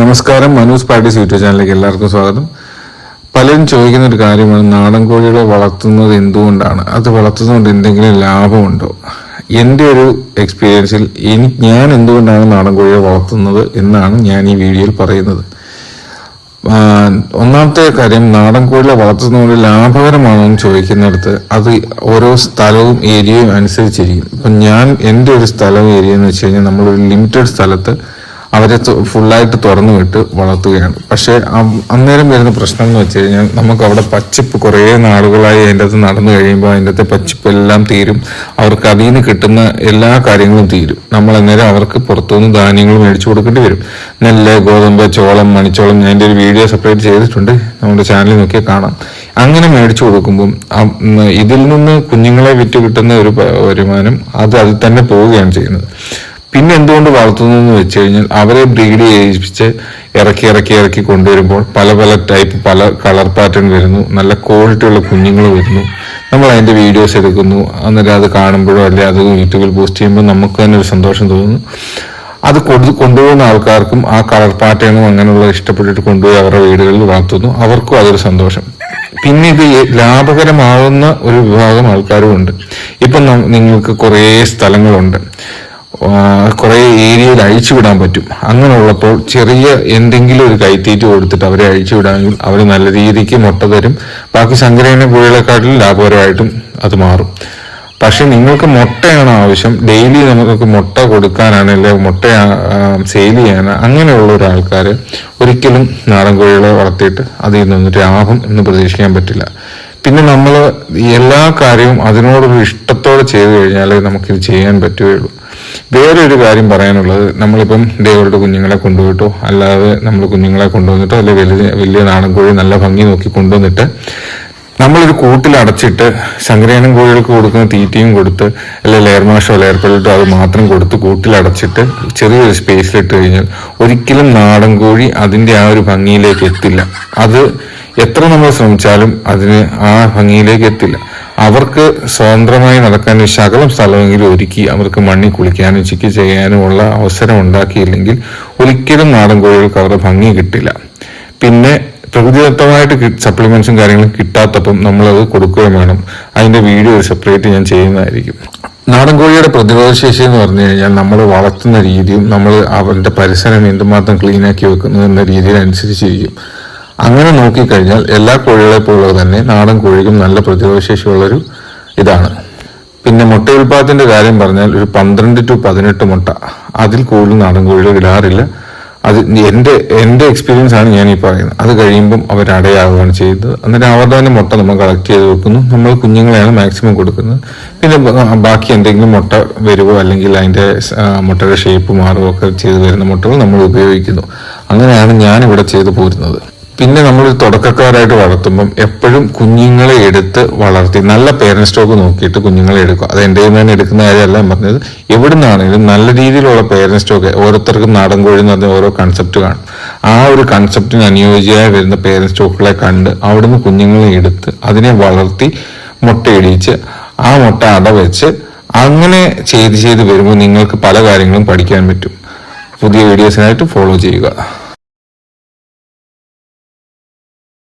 നമസ്കാരം, Manu's parties YouTube ചാനലിലേക്ക് എല്ലാവർക്കും സ്വാഗതം. പലരും ചോദിക്കുന്ന ഒരു കാര്യമാണ്, നാടൻ കോഴികളെ വളർത്തുന്നത് എന്തുകൊണ്ടാണ്, അത് വളർത്തുന്നതുകൊണ്ട് എന്തെങ്കിലും ലാഭമുണ്ടോ? എൻ്റെ ഒരു എക്സ്പീരിയൻസിൽ ഞാൻ എന്തുകൊണ്ടാണ് നാടൻ കോഴികളെ വളർത്തുന്നത് എന്നാണ് ഞാൻ ഈ വീഡിയോയിൽ പറയുന്നത്. ഒന്നാമത്തെ കാര്യം, നാടൻ കോഴികളെ വളർത്തുന്നതുകൊണ്ട് ലാഭകരമാണോ എന്ന് ചോദിക്കുന്നിടത്ത് അത് ഓരോ സ്ഥലവും ഏരിയയും അനുസരിച്ചിരിക്കും. ഇപ്പം എൻ്റെ ഒരു സ്ഥലവും ഏരിയ എന്ന് വെച്ച് കഴിഞ്ഞാൽ നമ്മളൊരു ലിമിറ്റഡ് സ്ഥലത്ത് അവരെ ഫുള്ളായിട്ട് തുറന്നു വിട്ട് വളർത്തുകയാണ്. പക്ഷെ അന്നേരം വരുന്ന പ്രശ്നം എന്ന് വെച്ച് കഴിഞ്ഞാൽ നമുക്ക് അവിടെ പച്ചിപ്പ് കുറേ നാളുകളായി അതിൻ്റെ അകത്ത് നടന്നു കഴിയുമ്പോൾ അതിൻ്റെ അകത്തെ പച്ചിപ്പ് എല്ലാം തീരും. അവർക്ക് അതിൽ നിന്ന് കിട്ടുന്ന എല്ലാ കാര്യങ്ങളും തീരും. നമ്മൾ അന്നേരം അവർക്ക് പുറത്തുനിന്ന് ധാന്യങ്ങൾ മേടിച്ചു കൊടുക്കേണ്ടി വരും. നെല്ല്, ഗോതമ്പ്, ചോളം, മണിച്ചോളം, ഞാൻ എൻ്റെ ഒരു വീഡിയോ സെപ്പറേറ്റ് ചെയ്തിട്ടുണ്ട്, നമ്മുടെ ചാനലിൽ നോക്കിയാൽ കാണാം. അങ്ങനെ മേടിച്ചു കൊടുക്കുമ്പം ഇതിൽ നിന്ന് കുഞ്ഞുങ്ങളെ വിറ്റ് കിട്ടുന്ന ഒരു വരുമാനം അതിൽ തന്നെ പോവുകയാണ് ചെയ്യുന്നത്. പിന്നെ എന്തുകൊണ്ട് വളർത്തുന്നു എന്ന് വെച്ച് കഴിഞ്ഞാൽ അവരെ ബ്രീഡ് ചെയ്യിപ്പിച്ച് ഇറക്കി കൊണ്ടുവരുമ്പോൾ പല ടൈപ്പ്, പല കളർ പാറ്റേൺ വരുന്നു, നല്ല ക്വാളിറ്റി ഉള്ള കുഞ്ഞുങ്ങൾ വരുന്നു. നമ്മൾ അതിന്റെ വീഡിയോസ് എടുക്കുന്നു, അന്നേരം അത് കാണുമ്പോഴോ അല്ലെ അത് യൂട്യൂബിൽ പോസ്റ്റ് ചെയ്യുമ്പോൾ നമുക്ക് തന്നെ ഒരു സന്തോഷം തോന്നുന്നു. അത് കൊണ്ടുപോകുന്ന ആൾക്കാർക്കും ആ കളർ പാറ്റേണും അങ്ങനെയുള്ള ഇഷ്ടപ്പെട്ടിട്ട് കൊണ്ടുപോയി അവരുടെ വീടുകളിൽ വളർത്തുന്നു, അവർക്കും അതൊരു സന്തോഷം. പിന്നെ ഇത് ലാഭകരമാകുന്ന ഒരു വിഭാഗം ആൾക്കാരും ഉണ്ട്. ഇപ്പം നിങ്ങൾക്ക് കുറേ സ്ഥലങ്ങളുണ്ട്, കുറെ ഏരിയയിൽ അഴിച്ചുവിടാൻ പറ്റും. അങ്ങനെയുള്ളപ്പോൾ ചെറിയ എന്തെങ്കിലും ഒരു കൈത്തീറ്റ കൊടുത്തിട്ട് അവരെ അഴിച്ചുവിടാമെങ്കിൽ അവർ നല്ല രീതിക്ക് മുട്ട തരും. ബാക്കി സങ്കരയിന കോഴികളെക്കാട്ടിലും ലാഭകരമായിട്ടും അത് മാറും. പക്ഷെ നിങ്ങൾക്ക് മുട്ടയാണ് ആവശ്യം, ഡെയിലി നമുക്ക് മുട്ട കൊടുക്കാനാണ്, മുട്ട സെയിൽ ചെയ്യാൻ, അങ്ങനെയുള്ള ഒരാൾക്കാർ ഒരിക്കലും നാടൻ കോഴികളെ വളർത്തിയിട്ട് അതിൽ നിന്നൊന്നും ലാഭം എന്ന് പ്രതീക്ഷിക്കാൻ പറ്റില്ല. പിന്നെ നമ്മൾ എല്ലാ കാര്യവും അതിനോടൊരു ഇഷ്ടത്തോടെ ചെയ്തു കഴിഞ്ഞാൽ നമുക്കിത് ചെയ്യാൻ പറ്റുകയുള്ളൂ. വേറൊരു കാര്യം പറയാനുള്ളത്, നമ്മളിപ്പം ഡേവളുടെ കുഞ്ഞുങ്ങളെ കൊണ്ടുപോയിട്ടോ അല്ലാതെ നമ്മൾ കുഞ്ഞുങ്ങളെ കൊണ്ടുവന്നിട്ടോ അല്ലെ വലിയ നാടൻ കോഴി നല്ല ഭംഗി നോക്കി കൊണ്ടുവന്നിട്ട് നമ്മളൊരു കൂട്ടിൽ അടച്ചിട്ട് ശങ്കരേനം കോഴികൾക്ക് കൊടുക്കുന്ന തീറ്റയും കൊടുത്ത് അല്ലെ ലെയർമാഷോ ലെയർപ്പല്ലോ അത് മാത്രം കൊടുത്ത് കൂട്ടിലടച്ചിട്ട് ചെറിയൊരു സ്പേസിലിട്ട് കഴിഞ്ഞാൽ ഒരിക്കലും നാടൻ കോഴി അതിന്റെ ആ ഒരു ഭംഗിയിലേക്ക് എത്തില്ല. അത് എത്ര നമ്മൾ ശ്രമിച്ചാലും അതിന് ആ ഭംഗിയിലേക്ക് എത്തില്ല. അവർക്ക് സ്വതന്ത്രമായി നടക്കാൻ ശകലം സ്ഥലമെങ്കിലും ഒരുക്കി അവർക്ക് മണ്ണിൽ കുളിക്കാനും ചിക്കി ചെയ്യാനും ഉള്ള അവസരം ഉണ്ടാക്കിയില്ലെങ്കിൽ ഒരിക്കലും നാടൻ കോഴികൾക്ക് അവരുടെ ഭംഗി കിട്ടില്ല. പിന്നെ പ്രകൃതിദത്തമായിട്ട് സപ്ലിമെന്റ്സും കാര്യങ്ങളും കിട്ടാത്തപ്പം നമ്മളത് കൊടുക്കുകയും വേണം. അതിന്റെ വീഡിയോ സെപ്പറേറ്റ് ഞാൻ ചെയ്യുന്നതായിരിക്കും. നാടൻ കോഴിയുടെ പ്രതിരോധശേഷി എന്ന് പറഞ്ഞു കഴിഞ്ഞാൽ നമ്മൾ വളർത്തുന്ന രീതിയും നമ്മൾ അവരുടെ പരിസരം എന്തുമാത്രം ക്ലീനാക്കി വെക്കുന്നു എന്ന രീതിയിൽ അനുസരിച്ചിരിക്കും. അങ്ങനെ നോക്കിക്കഴിഞ്ഞാൽ എല്ലാ കോഴികളെ പോലെ തന്നെ നാടൻ കോഴിക്കും നല്ല പ്രതിരോധശേഷിയുള്ളൊരു ഇതാണ്. പിന്നെ മുട്ട ഉൽപാദനത്തിന്റെ കാര്യം പറഞ്ഞാൽ ഒരു 12 to 18 മുട്ട, അതിൽ കൂടുതൽ നാടൻ കോഴികൾ ഇടാറില്ല. അത് എന്റെ എക്സ്പീരിയൻസ് ആണ് ഞാൻ ഈ പറയുന്നത്. അത് കഴിയുമ്പം അവർ അടയാവുകയാണ് ചെയ്യുന്നത്. എന്നിട്ട് അവരുടെ തന്നെ മുട്ട നമ്മൾ കളക്ട് ചെയ്ത് വെക്കുന്നു. നമ്മൾ കുഞ്ഞുങ്ങളെയാണ് മാക്സിമം കൊടുക്കുന്നത്. പിന്നെ ബാക്കി എന്തെങ്കിലും മുട്ട വരുവോ അല്ലെങ്കിൽ അതിന്റെ മുട്ടയുടെ ഷേപ്പ് മാറുകയോ ഒക്കെ ചെയ്ത് വരുന്ന മുട്ടകൾ നമ്മൾ ഉപയോഗിക്കുന്നു. അങ്ങനെയാണ് ഞാൻ ഇവിടെ ചെയ്തു പോരുന്നത്. പിന്നെ നമ്മൾ തുടക്കക്കാരായിട്ട് വളർത്തുമ്പം എപ്പോഴും കുഞ്ഞുങ്ങളെ എടുത്ത് വളർത്തി നല്ല പേരന്റ് സ്റ്റോക്ക് നോക്കിയിട്ട് കുഞ്ഞുങ്ങളെ എടുക്കുക. അത് എൻ്റെ തന്നെ എടുക്കുന്ന കാര്യമല്ല പറഞ്ഞത്. എവിടുന്നാണെങ്കിലും നല്ല രീതിയിലുള്ള പേരന്റ് സ്റ്റോക്ക്, ഓരോരുത്തർക്കും നാടൻ കോഴി എന്ന് പറഞ്ഞ ഓരോ കൺസെപ്റ്റ് കാണും. ആ ഒരു കൺസെപ്റ്റിന് അനുയോജ്യമായി വരുന്ന പേരന്റ് സ്റ്റോക്കുകളെ കണ്ട് അവിടുന്ന് കുഞ്ഞുങ്ങളെ എടുത്ത് അതിനെ വളർത്തി മുട്ടയിടിച്ച് ആ മുട്ട അടവെച്ച് അങ്ങനെ ചെയ്ത് വരുമ്പോൾ നിങ്ങൾക്ക് പല കാര്യങ്ങളും പഠിക്കാൻ പറ്റും. പുതിയ വീഡിയോസിനായിട്ട് ഫോളോ ചെയ്യുക.